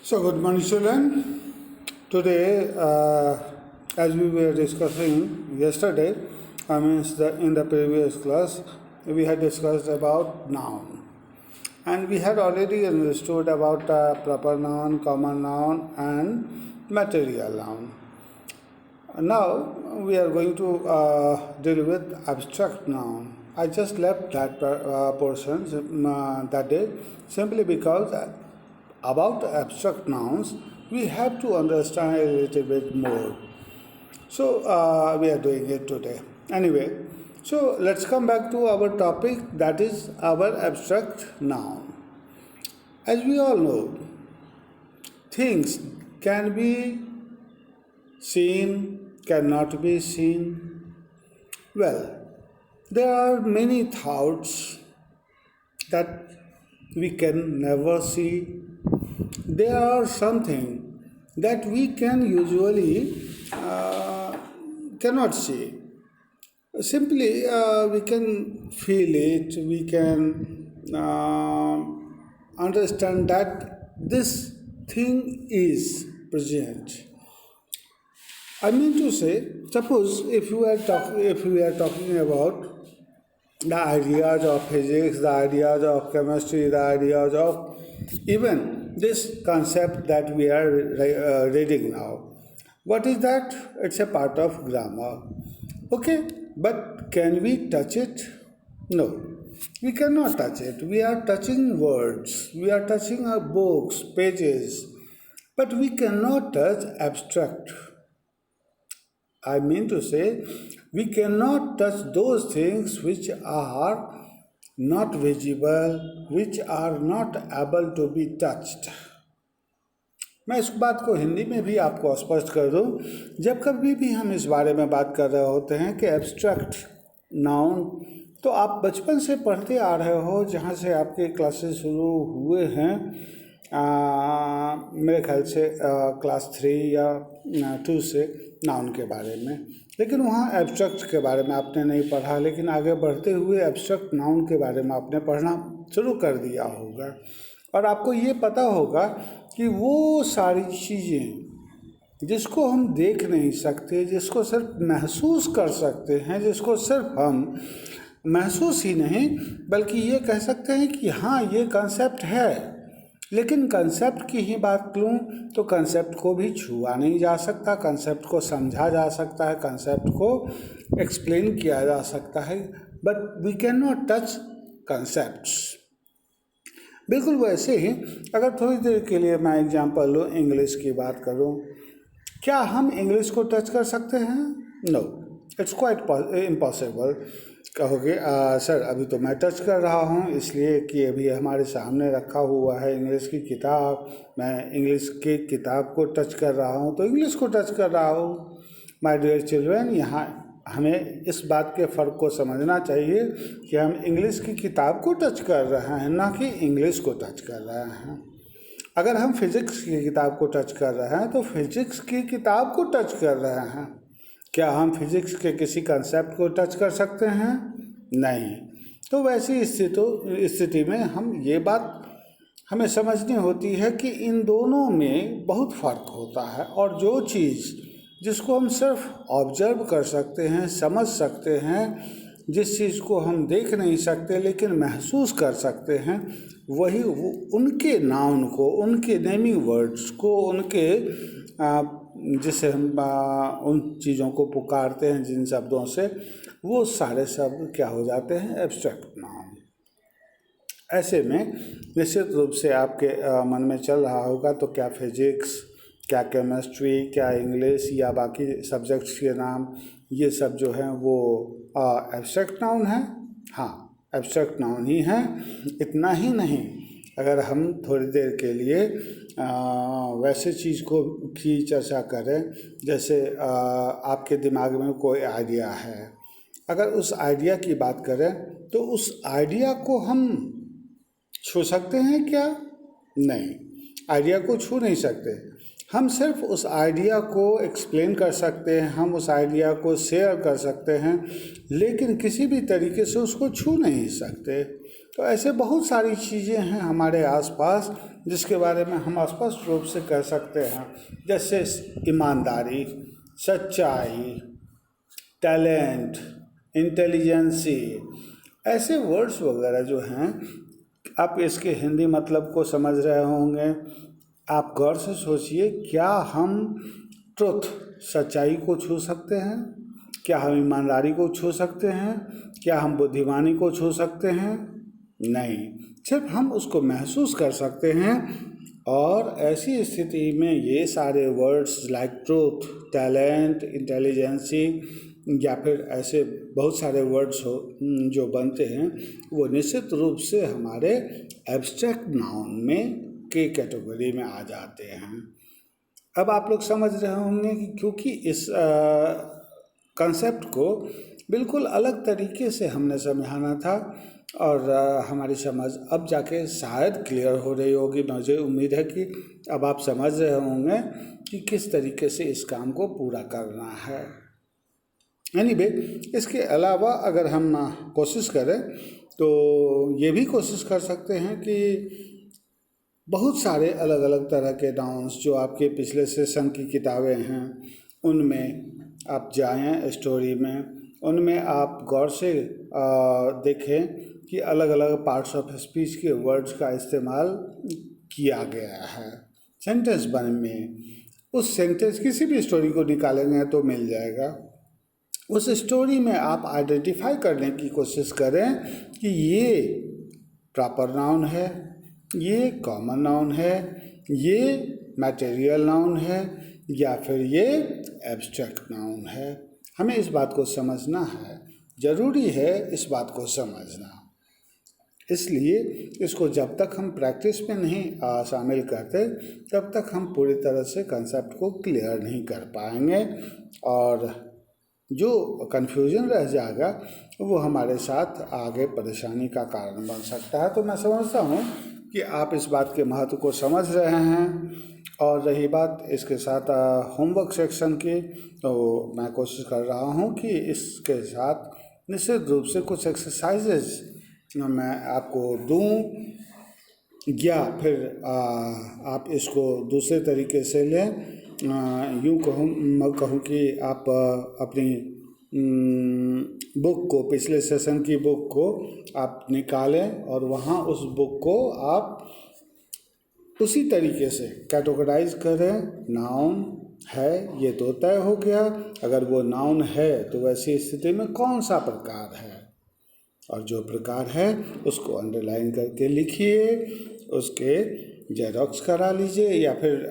So, good morning, children. Today, as we were discussing yesterday, in the previous class, we had discussed about noun, and we had already understood about proper noun, common noun, and material noun. Now we are going to deal with abstract noun. I just left that portion that day simply because about abstract nouns we have to understand a little bit more. So we are doing it today. Anyway, so let's come back to our topic, that is our abstract noun. As we all know, things can be seen, cannot be seen. Well, there are many thoughts that we can never see. There are something that we can usually cannot see. Simply, we can feel it, we can understand that this thing is present. I mean to say, suppose if we are talking about the ideas of physics, the ideas of chemistry, the ideas of even this concept that we are reading now. What is that? It's a part of grammar. Okay, but can we touch it? No, we cannot touch it. We are touching words, we are touching our books, pages, but we cannot touch abstract. I mean to say, we cannot touch those things which are not visible, which are not able to be touched. मैं इस बात को हिंदी में भी आपको स्पष्ट कर दूं, जब कभी भी हम इस बारे में बात कर रहे होते हैं कि एब्स्ट्रैक्ट नाउन, तो आप बचपन से पढ़ते आ रहे हो, जहाँ से आपके क्लासेस शुरू हुए हैं, मेरे ख्याल से क्लास 3 या 2 से नाउन के बारे में, लेकिन वहाँ एब्स्ट्रैक्ट के बारे में आपने नहीं पढ़ा, लेकिन आगे बढ़ते हुए एब्स्ट्रैक्ट नाउन के बारे में आपने पढ़ना शुरू कर दिया होगा और आपको ये पता होगा कि वो सारी चीज़ें जिसको हम देख नहीं सकते, जिसको सिर्फ महसूस कर सकते हैं, जिसको सिर्फ हम महसूस ही नहीं बल्कि ये कह सकते हैं कि हाँ ये कंसेप्ट है, लेकिन कंसेप्ट की ही बात लूँ तो कंसेप्ट को भी छुआ नहीं जा सकता, कंसेप्ट को समझा जा सकता है, कंसेप्ट को एक्सप्लेन किया जा सकता है, but we can not touch concepts. बिल्कुल वैसे ही अगर थोड़ी देर के लिए मैं एग्जांपल लूँ, इंग्लिश की बात करूँ, क्या हम इंग्लिश को टच कर सकते हैं? No, it's quite impossible. कहोगे सर अभी तो मैं टच कर रहा हूँ, इसलिए कि अभी हमारे सामने रखा हुआ है इंग्लिश की किताब, मैं इंग्लिश की किताब को टच कर रहा हूँ तो इंग्लिश को टच कर रहा हूँ. माय डियर चिल्ड्रन, यहाँ हमें इस बात के फ़र्क को समझना चाहिए कि हम इंग्लिश की किताब को टच कर रहे हैं, ना कि इंग्लिश को टच कर रहे हैं. अगर हम फिज़िक्स की किताब को टच कर रहे हैं तो फिज़िक्स की किताब को टच कर रहे हैं. क्या हम फिज़िक्स के किसी कंसेप्ट को टच कर सकते हैं? नहीं. तो वैसी स्थिति में हम ये बात हमें समझनी होती है कि इन दोनों में बहुत फ़र्क होता है, और जो चीज़ जिसको हम सिर्फ ऑब्जर्व कर सकते हैं, समझ सकते हैं, जिस चीज़ को हम देख नहीं सकते लेकिन महसूस कर सकते हैं, वही उनके नाउन को, उनके नेमिंग वर्ड्स को, उनके जिसे हम उन चीज़ों को पुकारते हैं जिन शब्दों से, वो सारे शब्द क्या हो जाते हैं? Abstract noun. ऐसे में निश्चित रूप से आपके मन में चल रहा होगा तो क्या फिजिक्स, क्या केमिस्ट्री, क्या इंग्लिश या बाकी सब्जेक्ट्स के नाम, ये सब जो हैं वो एब्स्ट्रैक्ट नाउन हैं? हाँ, एब्स्ट्रैक्ट नाउन ही हैं. इतना ही नहीं, अगर हम थोड़ी देर के लिए वैसे चीज़ की चर्चा करें, जैसे आपके दिमाग में कोई आइडिया है, अगर उस आइडिया की बात करें तो उस आइडिया को हम छू सकते हैं क्या? नहीं, आइडिया को छू नहीं सकते. हम सिर्फ उस आइडिया को एक्सप्लेन कर सकते हैं, हम उस आइडिया को शेयर कर सकते हैं, लेकिन किसी भी तरीके से उसको छू नहीं सकते. तो ऐसे बहुत सारी चीज़ें हैं हमारे आसपास जिसके बारे में हम स्पष्ट रूप से कह सकते हैं, जैसे ईमानदारी, सच्चाई, टैलेंट, इंटेलिजेंसी, ऐसे वर्ड्स वगैरह जो हैं, आप इसके हिंदी मतलब को समझ रहे होंगे। आप गौर से सोचिए, क्या हम ट्रुथ, सच्चाई को छू सकते हैं? क्या हम ईमानदारी को छू सकते हैं? क्या हम बुद्धिमानी को छू सकते हैं? नहीं, सिर्फ हम उसको महसूस कर सकते हैं। और ऐसी स्थिति में ये सारे words like truth, talent, intelligence या फिर ऐसे बहुत सारे वर्ड्स जो बनते हैं, वो निश्चित रूप से हमारे एब्स्ट्रैक्ट नाउन में के कैटेगरी में आ जाते हैं। अब आप लोग समझ रहे होंगे कि क्योंकि इस कंसेप्ट को बिल्कुल अलग तरीके से हमने समझाना था, और हमारी समझ अब जाके शायद क्लियर हो रही होगी। मुझे उम्मीद है कि अब आप समझ रहे होंगे कि किस तरीके से इस काम को पूरा करना है। एनीवे, इसके अलावा अगर हम कोशिश करें तो ये भी कोशिश कर सकते हैं कि बहुत सारे अलग अलग तरह के नाउन्स जो आपके पिछले सेशन की किताबें हैं उनमें आप जाएं, स्टोरी में, उनमें आप गौर से देखें कि अलग अलग पार्ट्स ऑफ स्पीच के वर्ड्स का इस्तेमाल किया गया है सेंटेंस बनने में। उस सेंटेंस, किसी भी स्टोरी को निकालेंगे तो मिल जाएगा। उस स्टोरी में आप आइडेंटिफाई करने की कोशिश करें कि ये प्रॉपर नाउन है, ये कॉमन नाउन है, ये मटेरियल नाउन है, या फिर ये एब्स्ट्रैक्ट नाउन है। हमें इस बात को समझना है, ज़रूरी है इस बात को समझना। इसलिए इसको जब तक हम प्रैक्टिस में नहीं शामिल करते तब तक हम पूरी तरह से कंसेप्ट को क्लियर नहीं कर पाएंगे, और जो कन्फ्यूजन रह जाएगा वो हमारे साथ आगे परेशानी का कारण बन सकता है। तो मैं समझता हूँ कि आप इस बात के महत्व को समझ रहे हैं। और रही बात इसके साथ होमवर्क सेक्शन की, तो मैं कोशिश कर रहा हूँ कि इसके साथ निश्चित रूप से कुछ एक्सरसाइजेज मैं आपको दूं, या फिर आप इसको दूसरे तरीके से लें। यूँ कहूँ कि आप अपनी बुक को, पिछले सेशन की बुक को आप निकालें और वहाँ उस बुक को आप उसी तरीके से कैटेगराइज करें। नाउन है ये तो तय हो गया, अगर वो नाउन है तो वैसी स्थिति में कौन सा प्रकार है, और जो प्रकार है उसको अंडरलाइन करके लिखिए, उसके जेरॉक्स करा लीजिए, या फिर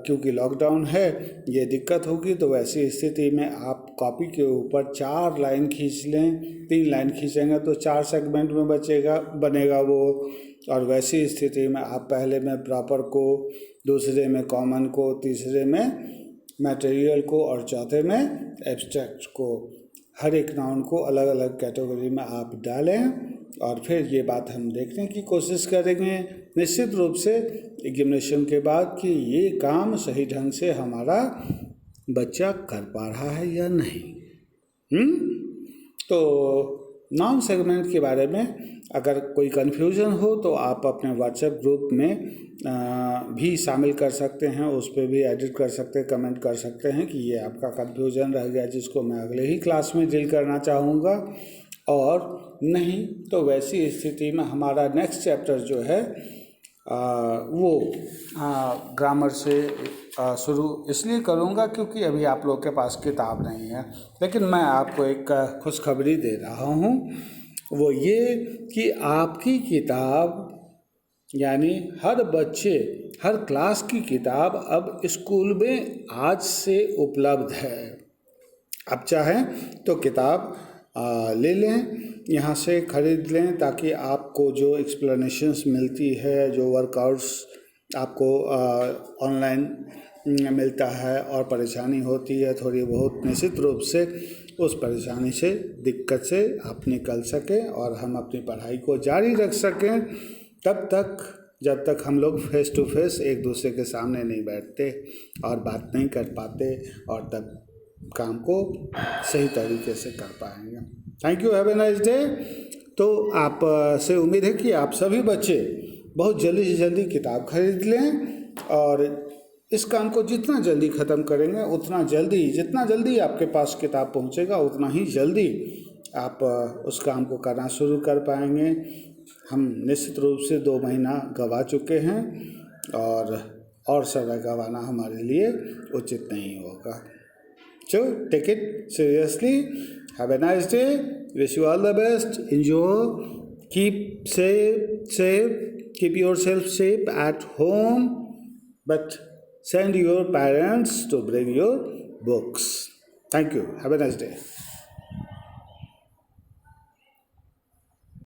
क्योंकि लॉकडाउन है ये दिक्कत होगी तो वैसी स्थिति में आप कॉपी के ऊपर 4 लाइन खींच लें। 3 लाइन खींचेंगे तो 4 सेगमेंट में बनेगा वो। और वैसी स्थिति में आप पहले में प्रॉपर को, दूसरे में कॉमन को, तीसरे में मटेरियल को और चौथे में एब्स्ट्रैक्ट को, हर एक नाउन को अलग अलग कैटेगरी में आप डालें। और फिर ये बात हम देखने की कोशिश करेंगे निश्चित रूप से एग्जामिनेशन के बाद कि ये काम सही ढंग से हमारा बच्चा कर पा रहा है या नहीं। तो नाउन सेगमेंट के बारे में अगर कोई कन्फ्यूज़न हो तो आप अपने व्हाट्सएप ग्रुप में भी शामिल कर सकते हैं, उस पर भी एडिट कर सकते हैं, कमेंट कर सकते हैं कि ये आपका कन्फ्यूज़न रह गया जिसको मैं अगले ही क्लास में डील करना चाहूँगा। और नहीं तो वैसी स्थिति में हमारा नेक्स्ट चैप्टर जो है वो ग्रामर से शुरू इसलिए करूँगा क्योंकि अभी आप लोग के पास किताब नहीं है। लेकिन मैं आपको एक खुशखबरी दे रहा हूँ, वो ये कि आपकी किताब, यानी हर बच्चे, हर क्लास की किताब अब स्कूल में आज से उपलब्ध है। आप चाहें तो किताब ले लें, यहाँ से ख़रीद लें, ताकि आपको जो एक्सप्लेनेशंस मिलती है, जो वर्कआउट्स आपको ऑनलाइन मिलता है और परेशानी होती है थोड़ी बहुत, निश्चित रूप से उस परेशानी से, दिक्कत से आप निकल सकें और हम अपनी पढ़ाई को जारी रख सकें तब तक जब तक हम लोग फेस टू फेस एक दूसरे के सामने नहीं बैठते और बात नहीं कर पाते, और तब काम को सही तरीके से कर पाएंगे। Thank you, have a nice day. तो आप से उम्मीद है कि आप सभी बच्चे बहुत जल्दी से जल्दी किताब खरीद लें और इस काम को जितना जल्दी ख़त्म करेंगे उतना जल्दी, जितना जल्दी आपके पास किताब पहुंचेगा उतना ही जल्दी आप उस काम को करना शुरू कर पाएंगे। हम निश्चित रूप से 2 महीना गंवा चुके हैं और समय गंवाना हमारे लिए उचित नहीं होगा। So take it seriously. Have a nice day. Wish you all the best. Enjoy. Keep safe. Keep yourself safe at home. But send your parents to bring your books. Thank you. Have a nice day.